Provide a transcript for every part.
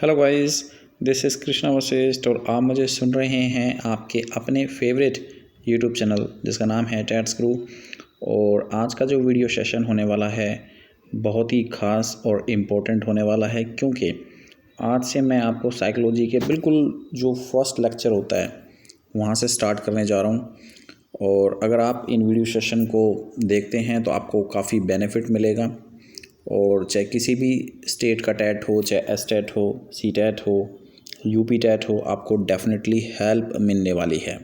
Hello guys, this is Krishna Vashishtha और आप मुझे सुन रहे हैं आपके अपने फेवरेट यूट्यूब चैनल जिसका नाम है टैट्स गुरु। और आज का जो वीडियो सेशन होने वाला है बहुत ही ख़ास और इम्पोर्टेंट होने वाला है, क्योंकि आज से मैं आपको साइकोलॉजी के बिल्कुल जो फर्स्ट लेक्चर होता है वहाँ से स्टार्ट करने जा रहा हूँ। और अगर आप इन वीडियो सेशन को देखते हैं तो आपको काफ़ी बेनिफिट मिलेगा। और चाहे किसी भी स्टेट का टैट हो, चाहे एस टैट हो, सी टैट हो, यूपी टैट हो, आपको डेफिनेटली हेल्प मिलने वाली है।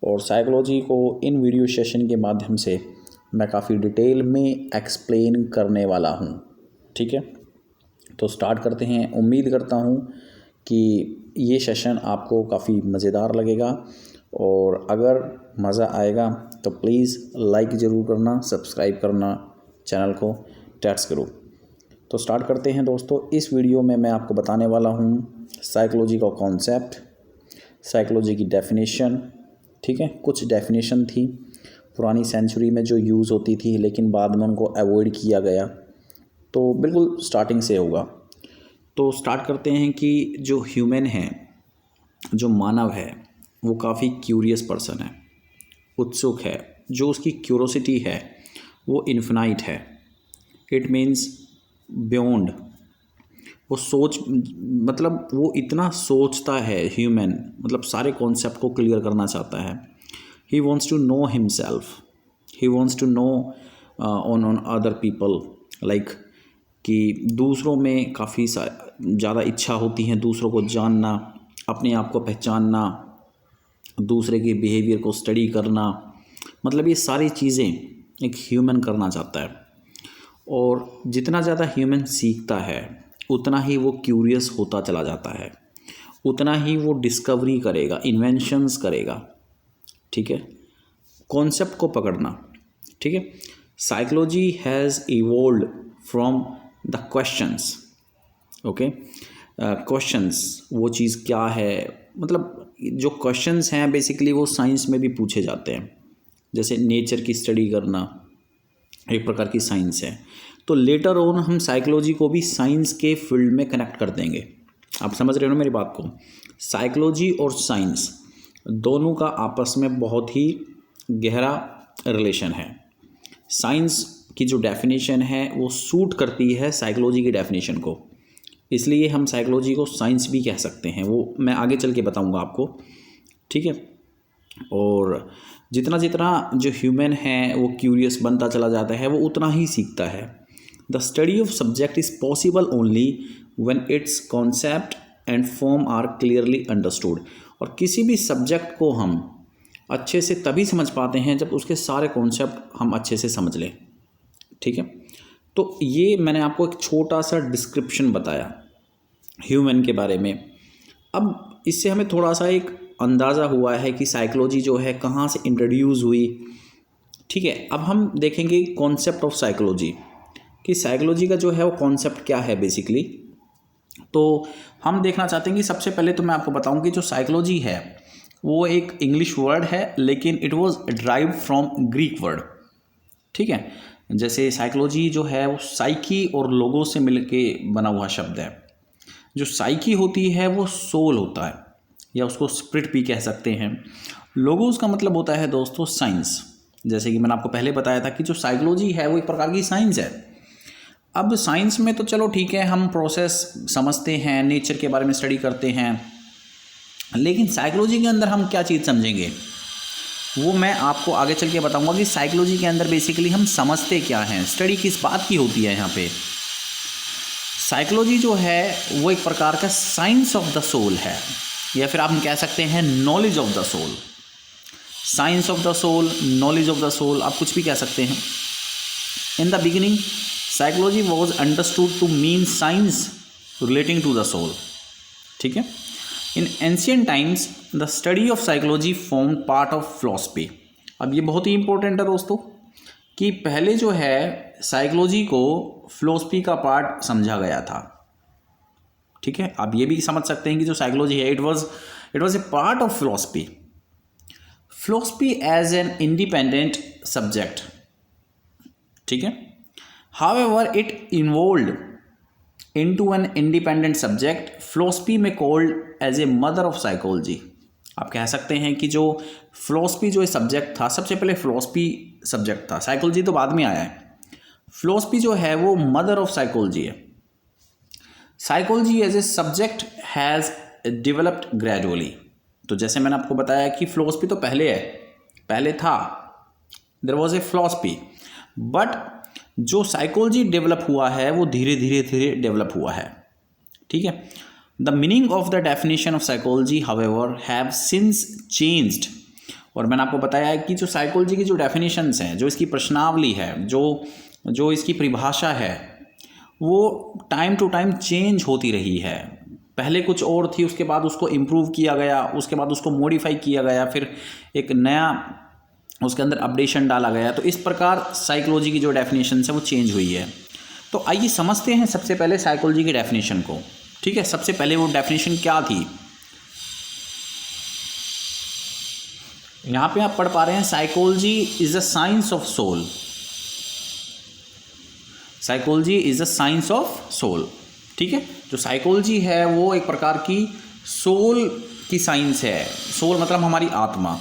और साइकोलॉजी को इन वीडियो सेशन के माध्यम से मैं काफ़ी डिटेल में एक्सप्लेन करने वाला हूँ। ठीक है, तो स्टार्ट करते हैं। उम्मीद करता हूँ कि ये सेशन आपको काफ़ी मज़ेदार लगेगा, और अगर मज़ा आएगा तो प्लीज़ लाइक ज़रूर करना, सब्सक्राइब करना चैनल को टैट्स गुरु। तो स्टार्ट करते हैं दोस्तों। इस वीडियो में मैं आपको बताने वाला हूँ साइकोलॉजी का कॉन्सेप्ट, साइकोलॉजी की डेफिनेशन। ठीक है, कुछ डेफिनेशन थी पुरानी सेंचुरी में जो यूज़ होती थी, लेकिन बाद में उनको अवॉइड किया गया। तो बिल्कुल स्टार्टिंग से होगा। तो स्टार्ट करते हैं कि जो ह्यूमन है, जो मानव है, वो काफ़ी क्यूरियस पर्सन है, उत्सुक है। जो उसकी क्यूरोसिटी है वो इन्फिनाइट है। It means beyond. वो सोच मतलब वो इतना सोचता है ह्यूमन, मतलब सारे कॉन्सेप्ट को क्लियर करना चाहता है। He wants to know himself, he wants to know on other people, like कि दूसरों में काफ़ी ज़्यादा इच्छा होती है दूसरों को जानना, अपने आप को पहचानना, दूसरे के बिहेवियर को स्टडी करना। मतलब ये सारी चीज़ें एक ह्यूमन करना चाहता है। और जितना ज़्यादा ह्यूमन सीखता है उतना ही वो क्यूरियस होता चला जाता है, उतना ही वो डिस्कवरी करेगा, इन्वेंशंस करेगा। ठीक है, कॉन्सेप्ट को पकड़ना। ठीक है, psychology has evolved from the questions. Okay, questions वो चीज़ क्या है, मतलब जो क्वेश्चंस हैं बेसिकली वो साइंस में भी पूछे जाते हैं। जैसे नेचर की स्टडी करना एक प्रकार की साइंस है। तो लेटर ऑन हम साइकोलॉजी को भी साइंस के फील्ड में कनेक्ट कर देंगे। आप समझ रहे हो ना मेरी बात को। साइकोलॉजी और साइंस दोनों का आपस में बहुत ही गहरा रिलेशन है। साइंस की जो डेफिनेशन है वो सूट करती है साइकोलॉजी की डेफिनेशन को, इसलिए हम साइकोलॉजी को साइंस भी कह सकते हैं। वो मैं आगे चल के बताऊंगा आपको। ठीक है, और जितना जितना जो ह्यूमन है वो क्यूरियस बनता चला जाता है वो उतना ही सीखता है। The study of subject is possible only when its concept and form are clearly understood. और किसी भी सब्जेक्ट को हम अच्छे से तभी समझ पाते हैं जब उसके सारे कॉन्सेप्ट हम अच्छे से समझ लें। ठीक है, तो ये मैंने आपको एक छोटा सा डिस्क्रिप्शन बताया ह्यूमन के बारे में। अब इससे हमें थोड़ा सा एक अंदाज़ा हुआ है कि साइकोलॉजी जो है कहाँ से इंट्रोड्यूस हुई। ठीक है, अब हम देखेंगे कॉन्सेप्ट ऑफ साइकोलॉजी, कि साइकोलॉजी का जो है वो कॉन्सेप्ट क्या है बेसिकली। तो हम देखना चाहते हैं कि सबसे पहले तो मैं आपको बताऊं कि जो साइकोलॉजी है वो एक इंग्लिश वर्ड है, लेकिन it was derived from Greek word. ठीक है, जैसे साइकोलॉजी जो है वो साइकी और लोगो से मिलके बना हुआ शब्द है। जो साइकी होती है वो सोल होता है, या उसको स्पिरिट भी कह सकते हैं। लोगोस का मतलब होता है दोस्तों साइंस। जैसे कि मैंने आपको पहले बताया था कि जो साइकोलॉजी है वो एक प्रकार की साइंस है। अब साइंस में तो चलो ठीक है, हम प्रोसेस समझते हैं, नेचर के बारे में स्टडी करते हैं, लेकिन साइकोलॉजी के अंदर हम क्या चीज़ समझेंगे वो मैं आपको आगे चल के बताऊंगा कि साइकोलॉजी के अंदर बेसिकली हम समझते क्या हैं, स्टडी किस बात की होती है। यहाँ पे साइकोलॉजी जो है वो एक प्रकार का साइंस ऑफ द सोल है, या फिर आप कह सकते हैं knowledge of the soul. Science of the soul, knowledge of the soul, आप कुछ भी कह सकते हैं। In the beginning psychology was understood to mean science relating to the soul. ठीक है, in ancient times the study of psychology form part of philosophy. अब ये बहुत ही इंपॉर्टेंट है दोस्तों कि पहले जो है साइकोलॉजी को फिलॉसफी का पार्ट समझा गया था। ठीक है, आप ये भी समझ सकते हैं कि जो साइकोलॉजी है it was a part of philosophy. Philosophy as an independent subject. ठीक है, however it involved into an independent subject, philosophy में called as a mother of psychology। आप कह सकते हैं कि जो फिलोसफी जो सब्जेक्ट था, सबसे पहले फिलोसफी सब्जेक्ट था, साइकोलॉजी तो बाद में आया है। फिलोसफी जो है वो मदर ऑफ साइकोलॉजी है। Psychology as a subject has developed gradually. तो जैसे मैंने आपको बताया कि फिलोसफी तो पहले है, पहले था, there was a philosophy, but जो साइकोलॉजी डेवलप हुआ है वो धीरे धीरे डेवलप हुआ है। ठीक है। The meaning of the definition of psychology however have since changed. और मैंने आपको बताया है कि जो साइकोलॉजी की जो डेफिनेशंस हैं, जो इसकी प्रश्नावली है, जो इसकी परिभाषा है, वो टाइम टू टाइम चेंज होती रही है। पहले कुछ और थी, उसके बाद उसको इम्प्रूव किया गया, उसके बाद उसको मॉडिफाई किया गया, फिर एक नया उसके अंदर अपडेशन डाला गया। तो इस प्रकार साइकोलॉजी की जो डेफिनेशन है वो चेंज हुई है। तो आइए समझते हैं सबसे पहले साइकोलॉजी की डेफिनेशन को। ठीक है, सबसे पहले वो डेफिनेशन क्या थी। यहां पे आप पढ़ पा रहे हैं, psychology is a science of soul. Psychology is a science of soul. ठीक है, जो साइकोलॉजी है वो एक प्रकार की सोल की साइंस है। सोल मतलब हमारी आत्मा,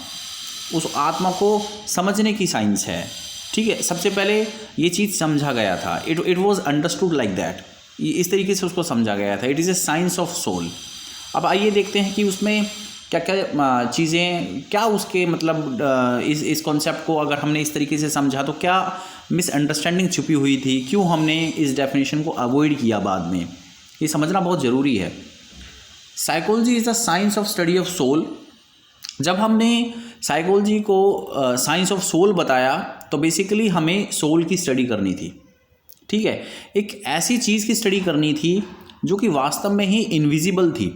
उस आत्मा को समझने की साइंस है। ठीक है, सबसे पहले ये चीज़ समझा गया था, it was understood like that, इस तरीके से उसको समझा गया था, it is a science of soul. अब आइए देखते हैं कि उसमें क्या क्या चीज़ें, क्या उसके मतलब इस कॉन्सेप्ट को अगर हमने इस तरीके से समझा तो क्या मिसअंडरस्टैंडिंग छुपी हुई थी, क्यों हमने इस डेफिनेशन को अवॉइड किया बाद में, ये समझना बहुत ज़रूरी है। Psychology is the science of study of soul. जब हमने साइकोलॉजी को साइंस ऑफ सोल बताया तो बेसिकली हमें सोल की स्टडी करनी थी। ठीक है, एक ऐसी चीज़ की स्टडी करनी थी जो कि वास्तव में ही इनविजिबल थी।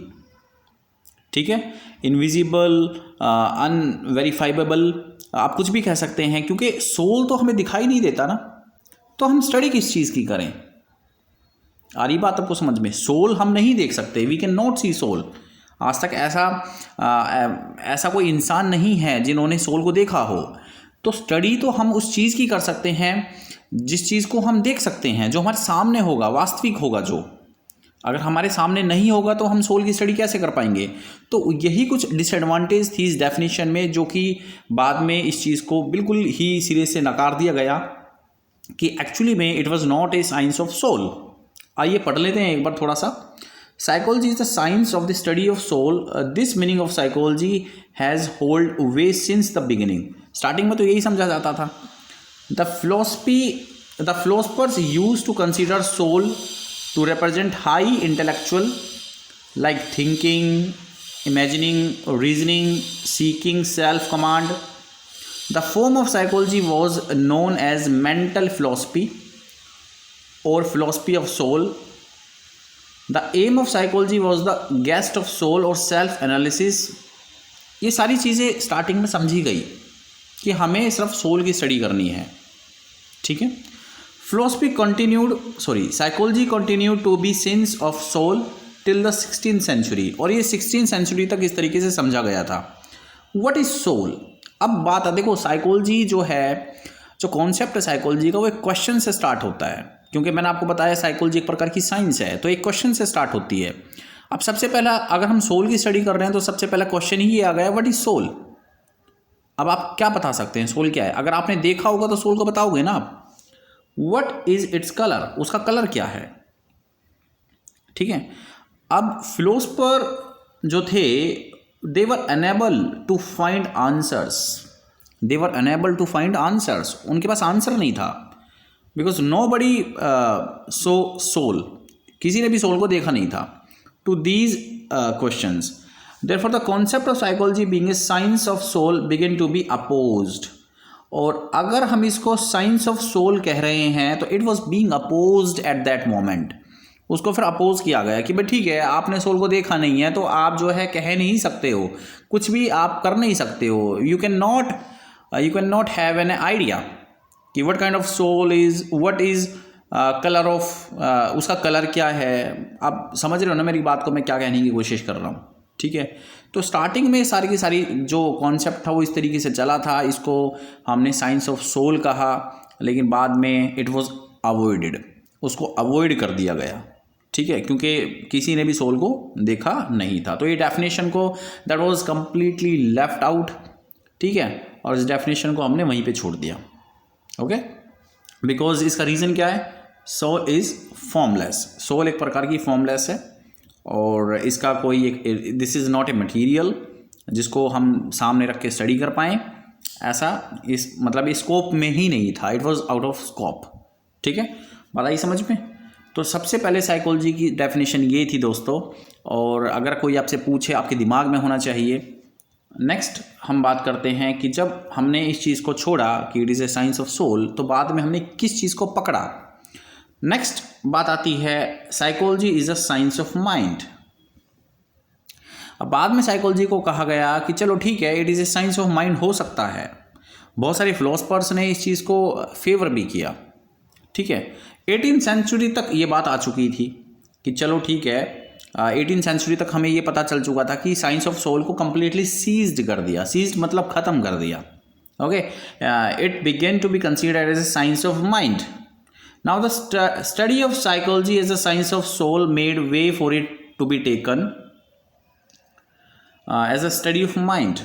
ठीक है, इनविजिबल, अनवेरीफाइबल, आप कुछ भी कह सकते हैं, क्योंकि सोल तो हमें दिखाई नहीं देता ना, तो हम स्टडी किस चीज़ की करें। आ रही बात आपको समझ में? सोल हम नहीं देख सकते, we can not see soul. आज तक ऐसा कोई इंसान नहीं है जिन्होंने सोल को देखा हो। तो स्टडी तो हम उस चीज़ की कर सकते हैं जिस चीज़ को हम देख सकते हैं, जो हमारे सामने होगा, वास्तविक होगा। जो अगर हमारे सामने नहीं होगा तो हम सोल की स्टडी कैसे कर पाएंगे। तो यही कुछ डिसएडवांटेज थी इस डेफिनेशन में, जो कि बाद में इस चीज़ को बिल्कुल ही सिरे से नकार दिया गया कि एक्चुअली में it was not a science of soul. आइए पढ़ लेते हैं एक बार थोड़ा सा। Psychology is the science of the study of soul. This meaning of psychology has hold way since the beginning. Starting में तो यही समझा जाता था। The philosophers used to consider soul to represent high intellectual, like thinking, imagining, reasoning, seeking self-command. The form of psychology was known as mental philosophy or philosophy of soul. The aim of psychology was the quest of soul और self analysis। ये सारी चीज़ें starting में समझी गई कि हमें सिर्फ सोल की स्टडी करनी है। ठीक है, psychology continued to be science of soul till the 16th century. और ये 16th सेंचुरी तक इस तरीके से समझा गया था। What is soul? अब बात है, देखो साइकोलॉजी जो है, जो कॉन्सेप्ट है साइकोलॉजी का, वो एक क्वेश्चन से स्टार्ट होता है। क्योंकि मैंने आपको बताया साइकोलॉजी एक प्रकार की साइंस है, तो एक क्वेश्चन से स्टार्ट होती है। अब सबसे पहला, अगर हम सोल की स्टडी कर रहे हैं तो सबसे पहला क्वेश्चन ही आ गया, व्हाट इज सोल। अब आप क्या बता सकते हैं सोल क्या है? अगर आपने देखा होगा तो सोल को बताओगे ना आप। व्हाट इज इट्स कलर, उसका कलर क्या है। ठीक है, अब फिलोसफर जो थे, they were unable to find answers, उनके पास आंसर नहीं था। Because nobody so soul, किसी ने भी सोल को देखा नहीं था। To these questions, therefore the concept of psychology being a science of soul begin to be opposed. और अगर हम इसको साइंस ऑफ सोल कह रहे हैं तो it was being opposed at that moment. उसको फिर अपोज किया गया कि भाई ठीक है, आपने सोल को देखा नहीं है तो आप जो है कह नहीं सकते हो, कुछ भी आप कर नहीं सकते हो। You can not have an idea कि what kind of soul is, what is colour of, उसका कलर क्या है। आप समझ रहे हो ना मेरी बात को, मैं क्या कहने की कोशिश कर रहा हूँ। ठीक है, तो स्टार्टिंग में सारी की सारी जो कॉन्सेप्ट था वो इस तरीके से चला था, इसको हमने साइंस ऑफ सोल कहा, लेकिन बाद में इट वाज अवॉइडेड, उसको अवॉइड कर दिया गया। ठीक है, क्योंकि किसी ने भी सोल को देखा नहीं था। तो ये डेफिनेशन को that was completely left out, ठीक है, और इस डेफिनेशन को हमने वहीं पे छोड़ दिया। ओके, बिकॉज इसका रीज़न क्या है, सोल इज़ फॉर्मलेस। सोल एक प्रकार की फॉर्मलेस है और इसका कोई एक, this is not a material जिसको हम सामने रख के स्टडी कर पाएँ, ऐसा इस मतलब स्कोप में ही नहीं था, it was out of scope. ठीक है, बात आई समझ में। तो सबसे पहले साइकोलॉजी की डेफिनेशन ये थी दोस्तों, और अगर कोई आपसे पूछे आपके दिमाग में होना चाहिए। नेक्स्ट हम बात करते हैं कि जब हमने इस चीज़ को छोड़ा कि it is a science of soul, तो बाद में हमने किस चीज़ को पकड़ा। नेक्स्ट बात आती है psychology is a science of mind. अब बाद में साइकोलॉजी को कहा गया कि चलो ठीक है, it is a science of mind हो सकता है। बहुत सारे फिलोसफर्स ने इस चीज़ को फेवर भी किया। ठीक है, 18वीं सेंचुरी तक ये बात आ चुकी थी कि चलो ठीक है, 18वीं सेंचुरी तक हमें ये पता चल चुका था कि साइंस ऑफ सोल को कम्प्लीटली सीज्ड कर दिया। सीज्ड मतलब ख़त्म कर दिया। Okay, it began to be considered as a science of mind. Now the study of psychology as a science of soul made way for it to be taken as a study of mind.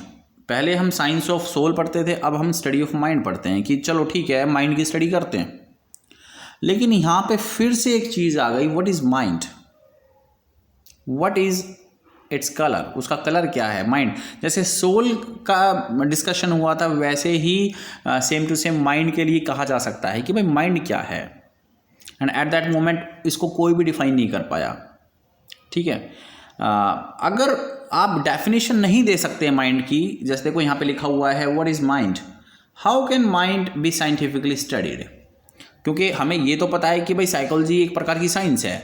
पहले हम science of soul पढ़ते थे, अब हम study of mind पढ़ते हैं कि चलो ठीक है, माइंड की स्टडी करते हैं। लेकिन यहाँ पे फिर से एक चीज़ आ गई, what is mind, what is it's colour, उसका कलर क्या है माइंड। जैसे सोल का डिस्कशन हुआ था, वैसे ही सेम टू सेम माइंड के लिए कहा जा सकता है कि भाई माइंड क्या है। एंड एट दैट मोमेंट इसको कोई भी डिफाइन नहीं कर पाया। ठीक है, अगर आप डेफिनेशन नहीं दे सकते माइंड की, जैसे देखो यहाँ पे लिखा हुआ है what is mind, how can mind be scientifically studied. क्योंकि हमें ये तो पता है कि भाई साइकोलॉजी एक प्रकार की साइंस है,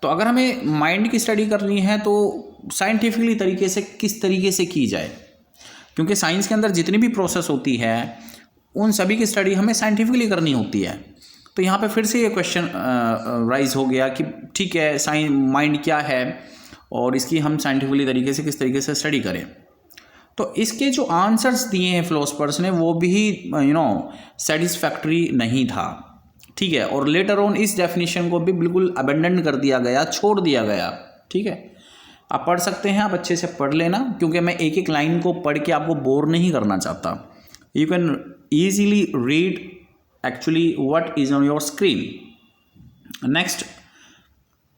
तो अगर हमें माइंड की स्टडी करनी है तो साइंटिफिकली तरीके से किस तरीके से की जाए, क्योंकि साइंस के अंदर जितनी भी प्रोसेस होती है उन सभी की स्टडी हमें साइंटिफिकली करनी होती है। तो यहाँ पे फिर से ये क्वेश्चन राइज हो गया कि ठीक है, माइंड क्या है और इसकी हम साइंटिफिकली तरीके से किस तरीके से स्टडी करें। तो इसके जो आंसर्स दिए हैं फिलोसफर्स ने वो भी सेटिस्फैक्ट्री नहीं था। ठीक है, और लेटर ऑन इस डेफिनेशन को भी बिल्कुल अबेंडन कर दिया गया, छोड़ दिया गया। ठीक है, आप पढ़ सकते हैं, आप अच्छे से पढ़ लेना, क्योंकि मैं एक एक लाइन को पढ़ के आपको बोर नहीं करना चाहता। You can easily read actually what is on your screen. Next,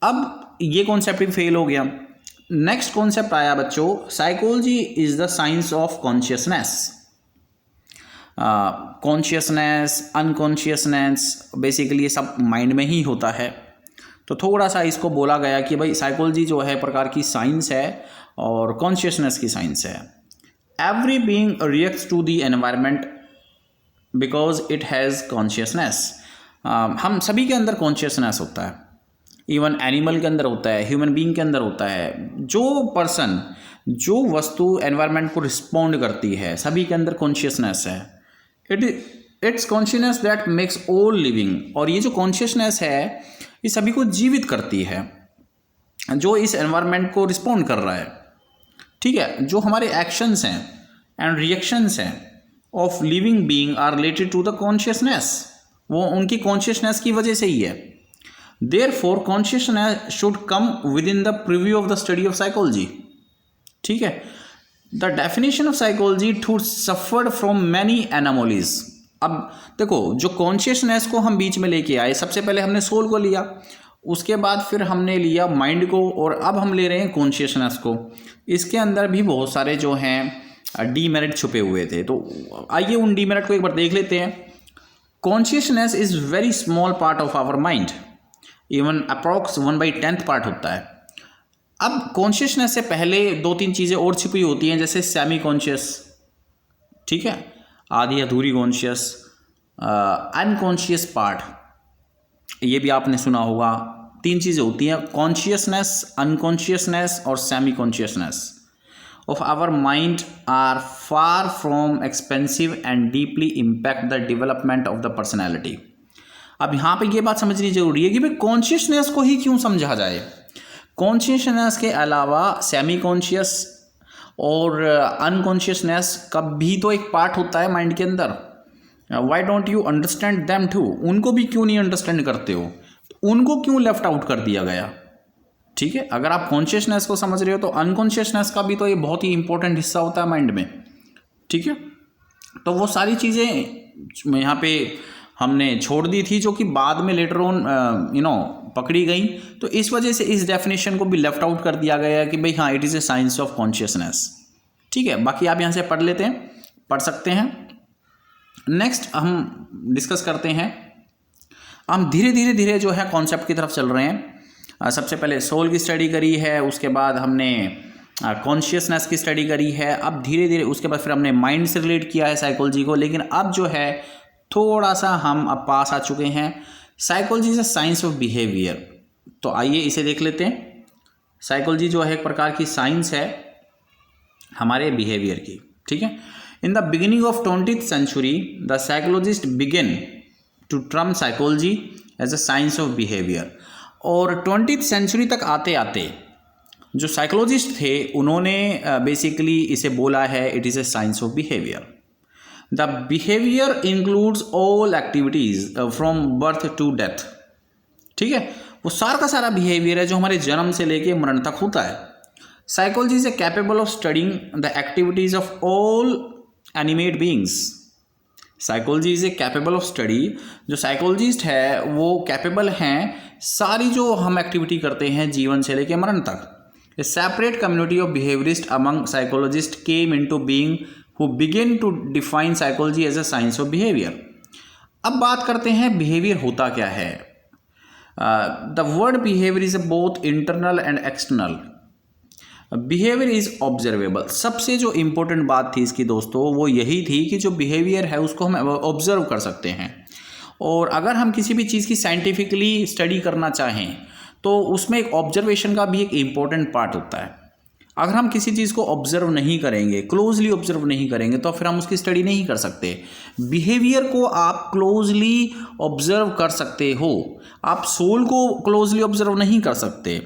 अब ये कॉन्सेप्ट भी फेल हो गया। नेक्स्ट कॉन्सेप्ट आया बच्चों, psychology is the science of consciousness. Consciousness, unconsciousness, basically ये सब माइंड में ही होता है। तो थोड़ा सा इसको बोला गया कि भाई साइकोलॉजी जो है प्रकार की साइंस है और कॉन्शियसनेस की साइंस है। Every being reacts to the environment because it has consciousness. हम सभी के अंदर कॉन्शियसनेस होता है, इवन एनिमल के अंदर होता है, ह्यूमन बीइंग के अंदर होता है। जो पर्सन, जो वस्तु एनवायरनमेंट को रिस्पॉन्ड करती है, सभी के अंदर कॉन्शियसनेस है। It's consciousness that makes all living. और ये जो कॉन्शियसनेस है ये सभी को जीवित करती है, जो इस एनवायरनमेंट को रिस्पॉन्ड कर रहा है। ठीक है, जो हमारे एक्शंस हैं एंड रिएक्शंस हैं of living being are related to the consciousness, वो उनकी कॉन्शियसनेस की वजह से ही है। Therefore, consciousness should come within the preview of the study of psychology. ठीक है, the definition of psychology to suffered from many anomalies. अब देखो, जो कॉन्शियसनेस को हम बीच में लेके आए, सबसे पहले हमने सोल को लिया, उसके बाद फिर हमने लिया माइंड को, और अब हम ले रहे हैं कॉन्शियसनेस को। इसके अंदर भी बहुत सारे जो हैं डीमेरिट छुपे हुए थे। तो आइए उन डीमेरिट को एक बार देख लेते हैं। Consciousness is very small part of our mind, even approx 1/10 part होता है। अब कॉन्शियसनेस से पहले 2-3 चीज़ें और छिपी होती हैं, जैसे सेमी कॉन्शियस, ठीक है, आधी अधूरी कॉन्शियस, अनकॉन्शियस पार्ट, ये भी आपने सुना होगा। 3 चीज़ें होती हैं, कॉन्शियसनेस, अनकॉन्शियसनेस और semi consciousness of our mind are far from expensive and deeply impact the development of the personality. अब यहाँ पे ये बात समझनी जरूरी है कि भाई कॉन्शियसनेस को ही क्यों समझा जाए। कॉन्शियसनेस के अलावा सेमी कॉन्शियस और अनकॉन्शियसनेस का भी तो एक पार्ट होता है माइंड के अंदर। Why don't you understand them too, उनको भी क्यों नहीं अंडरस्टैंड करते हो, उनको क्यों लेफ्ट आउट कर दिया गया। ठीक है। अगर आप कॉन्शियसनेस को समझ रहे हो तो अनकॉन्शियसनेस का भी तो ये बहुत ही इंपॉर्टेंट हिस्सा होता है माइंड में, ठीक है। तो वो सारी चीज़ें यहाँ पे हमने छोड़ दी थी जो कि बाद में लेटर ऑन पकड़ी गई। तो इस वजह से इस डेफिनेशन को भी लेफ्ट आउट कर दिया गया है कि भाई हाँ, it is a science of consciousness, ठीक है। बाकी आप यहाँ से पढ़ लेते हैं, पढ़ सकते हैं। नेक्स्ट हम डिस्कस करते हैं, हम धीरे धीरे जो है कॉन्सेप्ट की तरफ चल रहे हैं। सबसे पहले सोल की स्टडी करी है, उसके बाद हमने कॉन्शियसनेस की स्टडी करी है। अब धीरे धीरे उसके बाद फिर हमने माइंड से रिलेट किया है साइकोलॉजी को, लेकिन अब जो है थोड़ा सा हम अब पास आ चुके हैं। Psychology is a science of behaviour. तो आइए इसे देख लेते हैं। साइकोलॉजी जो है एक प्रकार की साइंस है हमारे बिहेवियर की, ठीक है। In the beginning of 20th century the psychologist begin to term psychology as a science of behaviour. और 20th century तक आते आते जो साइकोलॉजिस्ट थे उन्होंने बेसिकली इसे बोला है it is a science of behaviour. The behaviour includes all activities from birth to death, ठीक है। वो सारा का सारा बिहेवियर है जो हमारे जन्म से लेके मरण तक होता है। Psychology is a capable of studying the activities of all animate beings. Psychology is a capable of study, जो साइकोलॉजिस्ट है वो कैपेबल हैं सारी जो हम एक्टिविटी करते हैं जीवन से लेके मरण तक। A separate community of behaviorists among psychologists came into being who began to define psychology as a science of behavior. अब बात करते हैं behavior होता क्या है। The word behavior is both internal and external. Behavior is observable. सबसे जो important बात थी इसकी दोस्तों वो यही थी कि जो behavior है उसको हम observe कर सकते हैं, और अगर हम किसी भी चीज़ की साइंटिफिकली स्टडी करना चाहें तो उसमें एक ऑब्जर्वेशन का भी एक इम्पॉर्टेंट पार्ट होता है। अगर हम किसी चीज़ को ऑब्जर्व नहीं करेंगे, क्लोजली ऑब्जर्व नहीं करेंगे, तो फिर हम उसकी स्टडी नहीं कर सकते। बिहेवियर को आप क्लोजली ऑब्जर्व कर सकते हो, आप सोल को क्लोजली ऑब्जर्व नहीं कर सकते।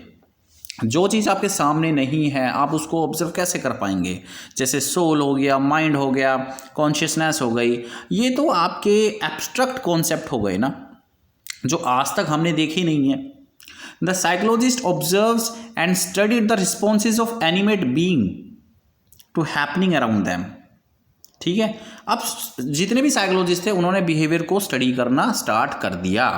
जो चीज़ आपके सामने नहीं है आप उसको ऑब्जर्व कैसे कर पाएंगे। जैसे सोल हो गया, माइंड हो गया, कॉन्शियसनेस हो गई, ये तो आपके एब्स्ट्रैक्ट कॉन्सेप्ट हो गए ना, जो आज तक हमने देखे नहीं है। The psychologist observes and studied the responses of animate being to happening around them, ठीक है। अब जितने भी साइकोलॉजिस्ट थे उन्होंने बिहेवियर को स्टडी करना स्टार्ट कर दिया।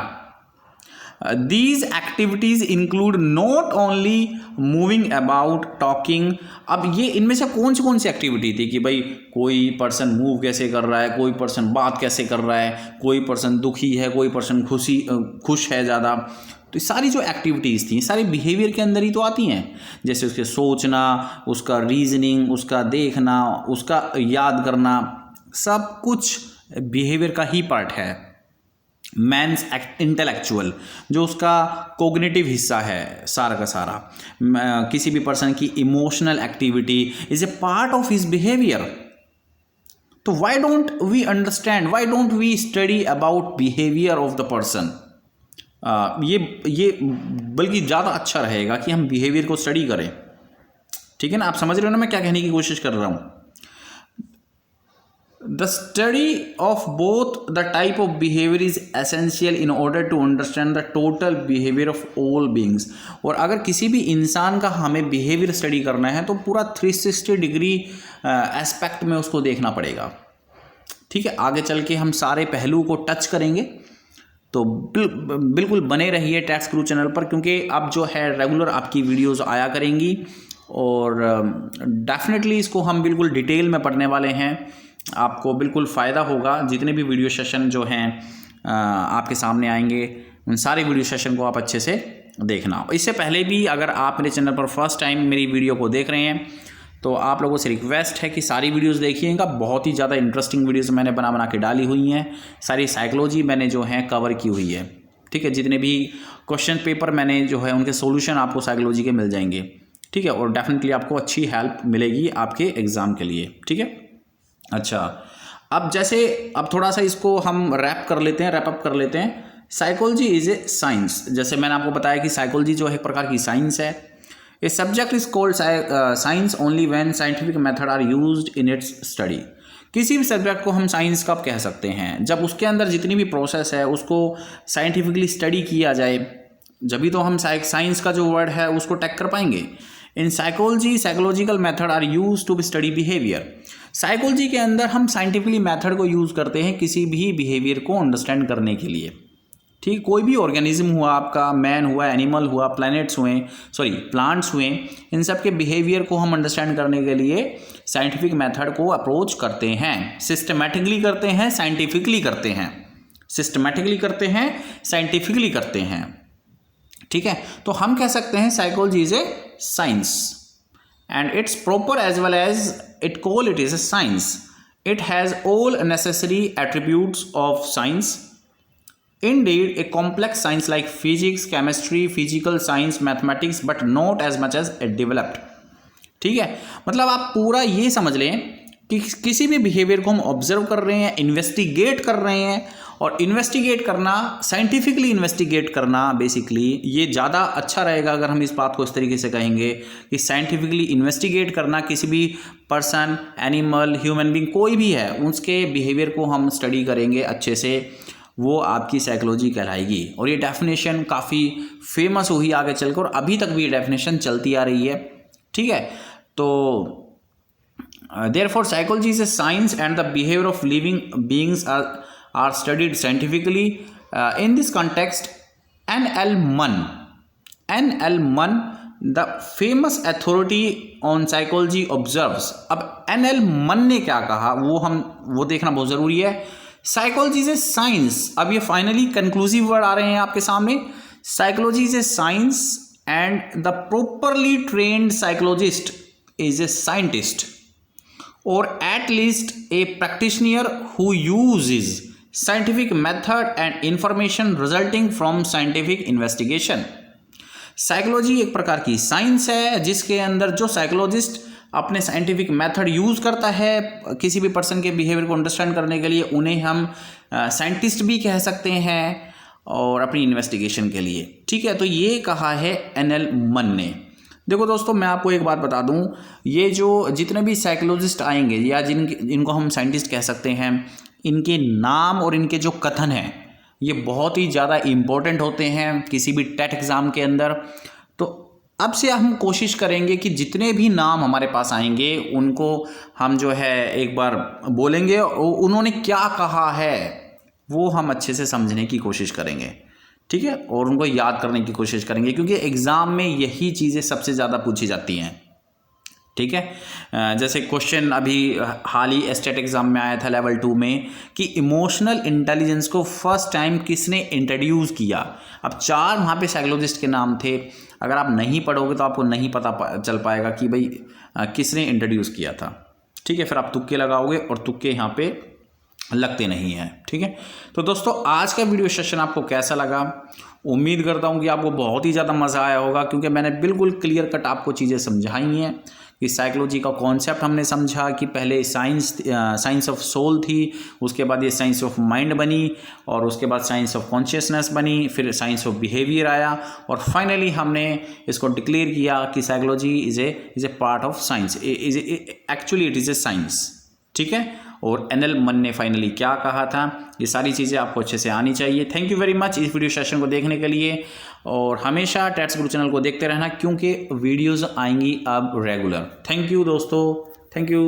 These activities include not only moving about, talking। अब ये इनमें से कौन सी एक्टिविटी थी कि भाई कोई पर्सन मूव कैसे कर रहा है, कोई पर्सन बात कैसे कर रहा है, कोई पर्सन दुखी है, कोई पर्सन खुश है ज़्यादा। तो सारी जो एक्टिविटीज़ थी सारी बिहेवियर के अंदर ही तो आती हैं। जैसे उसके सोचना, उसका रीजनिंग, उसका देखना, उसका याद करना, सब कुछ बिहेवियर का ही पार्ट है। मैंस इंटेलेक्चुअल, जो उसका कोग्निटिव हिस्सा है सारा का सारा, किसी भी पर्सन की emotional activity is a part of his behaviour. तो why don't we understand, why don't we study about behaviour of the person. ये बल्कि ज़्यादा अच्छा रहेगा कि हम बिहेवियर को स्टडी करें, ठीक है ना। आप समझ रहे हो ना मैं क्या कहने की कोशिश कर रहा हूँ। The study of both the type of behaviour is essential in order to understand the total behaviour of all beings. और अगर किसी भी इंसान का हमें बिहेवियर स्टडी करना है तो पूरा 360 डिग्री एस्पेक्ट में उसको देखना पड़ेगा, ठीक है। आगे चल के हम सारे पहलू को टच करेंगे, तो बिल्कुल बने रहिए टैट्स गुरु चैनल पर, क्योंकि अब जो है रेगुलर आपकी वीडियोस आया करेंगी और डेफिनेटली इसको हम बिल्कुल डिटेल में पढ़ने वाले हैं। आपको बिल्कुल फ़ायदा होगा। जितने भी वीडियो सेशन जो हैं आपके सामने आएंगे उन सारे वीडियो सेशन को आप अच्छे से देखना। इससे पहले भी अगर आप मेरे चैनल पर फर्स्ट टाइम मेरी वीडियो को देख रहे हैं तो आप लोगों से रिक्वेस्ट है कि सारी वीडियोस देखिएगा। बहुत ही ज़्यादा इंटरेस्टिंग वीडियोस मैंने बना के डाली हुई हैं। सारी साइकोलॉजी मैंने जो है कवर की हुई है, ठीक है। जितने भी क्वेश्चन पेपर मैंने जो है उनके सॉल्यूशन आपको साइकोलॉजी के मिल जाएंगे, ठीक है। और डेफिनेटली आपको अच्छी हेल्प मिलेगी आपके एग्ज़ाम के लिए, ठीक है। अच्छा, अब थोड़ा सा इसको हम रैप अप कर लेते हैं। Psychology is a science. जैसे मैंने आपको बताया कि साइकोलॉजी जो है एक प्रकार की साइंस है। A subject is called science only when scientific method are used in its study. किसी भी सब्जेक्ट को हम साइंस कब कह सकते हैं? जब उसके अंदर जितनी भी प्रोसेस है उसको साइंटिफिकली स्टडी किया जाए, जब भी तो हम साइंस का जो वर्ड है उसको टैग कर पाएंगे। In psychology psychological method are use to study behaviour. Psychology के अंदर हम साइंटिफिकली मेथड को यूज़ करते हैं किसी भी बिहेवियर को अंडरस्टैंड करने के लिए। ठीक, कोई भी ऑर्गेनिज्म हुआ, आपका मैन हुआ, एनिमल हुआ, प्लैनेट्स हुए, सॉरी प्लांट्स हुए, इन सब के बिहेवियर को हम अंडरस्टैंड करने के लिए साइंटिफिक मेथड को अप्रोच करते हैं। सिस्टमैटिकली करते हैं, साइंटिफिकली करते हैं, सिस्टमैटिकली करते हैं, साइंटिफिकली करते हैं। ठीक है, तो हम कह सकते हैं psychology is a science and it's proper as well as it call it is a science. It has all necessary attributes of science. Indeed, a complex science like physics, chemistry, physical science, mathematics, but not as much as a developed। ठीक है, मतलब आप पूरा ये समझ लें कि किसी भी बिहेवियर को हम ऑब्जर्व कर रहे हैं, इन्वेस्टिगेट कर रहे हैं, और इन्वेस्टिगेट करना, साइंटिफिकली इन्वेस्टिगेट करना बेसिकली ये ज़्यादा अच्छा रहेगा अगर हम इस बात को इस तरीके से कहेंगे कि साइंटिफिकली इन्वेस्टिगेट करना, किसी भी पर्सन, एनिमल, ह्यूमन बीइंग कोई भी है उसके बिहेवियर को हम स्टडी करेंगे अच्छे से, वो आपकी साइकोलॉजी कहलाएगी। और ये डेफिनेशन काफ़ी फेमस हुई आगे चलकर, और अभी तक भी ये डेफिनेशन चलती आ रही है। ठीक है, तो therefore psychology is a science and the behavior of living beings are studied scientifically। In this context, N.L. Munn, the famous authority on psychology observes। अब N.L. Munn ने क्या कहा वो देखना बहुत ज़रूरी है। साइकोलॉजी इज ए साइंस, अब ये फाइनली कंक्लूसिव वर्ड आ रहे हैं आपके सामने। Psychology is a science and the properly trained psychologist is a scientist or at least a practitioner who uses scientific method and information resulting from scientific investigation. Psychology एक प्रकार की science है जिसके अंदर जो साइकोलॉजिस्ट अपने साइंटिफिक मेथड यूज़ करता है किसी भी पर्सन के बिहेवियर को अंडरस्टैंड करने के लिए, उन्हें हम साइंटिस्ट भी कह सकते हैं, और अपनी इन्वेस्टिगेशन के लिए। ठीक है, तो ये कहा है N.L. मन ने। देखो दोस्तों, मैं आपको एक बात बता दूं, ये जो जितने भी साइकोलॉजिस्ट आएंगे या इनको हम साइंटिस्ट कह सकते हैं, इनके नाम और इनके जो कथन हैं ये बहुत ही ज़्यादा इम्पोर्टेंट होते हैं किसी भी टेट एग्ज़ाम के अंदर। तो अब से हम कोशिश करेंगे कि जितने भी नाम हमारे पास आएंगे उनको हम जो है एक बार बोलेंगे, उन्होंने क्या कहा है वो हम अच्छे से समझने की कोशिश करेंगे। ठीक है, और उनको याद करने की कोशिश करेंगे, क्योंकि एग्ज़ाम में यही चीज़ें सबसे ज़्यादा पूछी जाती हैं। ठीक है, जैसे क्वेश्चन अभी हाल ही स्टेट एग्ज़ाम में आया था लेवल 2 में कि इमोशनल इंटेलिजेंस को फर्स्ट टाइम किसने इंट्रोड्यूस किया। अब 4 वहाँ पे साइकोलॉजिस्ट के नाम थे, अगर आप नहीं पढ़ोगे तो आपको नहीं पता चल पाएगा कि भाई किसने इंट्रोड्यूस किया था। ठीक है, फिर आप तुक्के लगाओगे और तुक्के यहाँ पे लगते नहीं हैं। ठीक है, तो दोस्तों आज का वीडियो सेशन आपको कैसा लगा? उम्मीद करता हूँ कि आपको बहुत ही ज़्यादा मज़ा आया होगा, क्योंकि मैंने बिल्कुल क्लियर कट आपको चीज़ें समझाई हैं कि साइकोलॉजी का कॉन्सेप्ट हमने समझा कि पहले साइंस ऑफ सोल थी, उसके बाद ये साइंस ऑफ माइंड बनी, और उसके बाद साइंस ऑफ कॉन्शियसनेस बनी, फिर साइंस ऑफ बिहेवियर आया, और फाइनली हमने इसको डिक्लेयर किया कि psychology is a part of science, actually it is a science. ठीक है, और N.L. मन ने फाइनली क्या कहा था, ये सारी चीज़ें आपको अच्छे से आनी चाहिए। थैंक यू वेरी मच इस वीडियो सेशन को देखने के लिए, और हमेशा टैट्स गुरु चैनल को देखते रहना, क्योंकि वीडियोस आएंगी अब रेगुलर। थैंक यू दोस्तों, थैंक यू।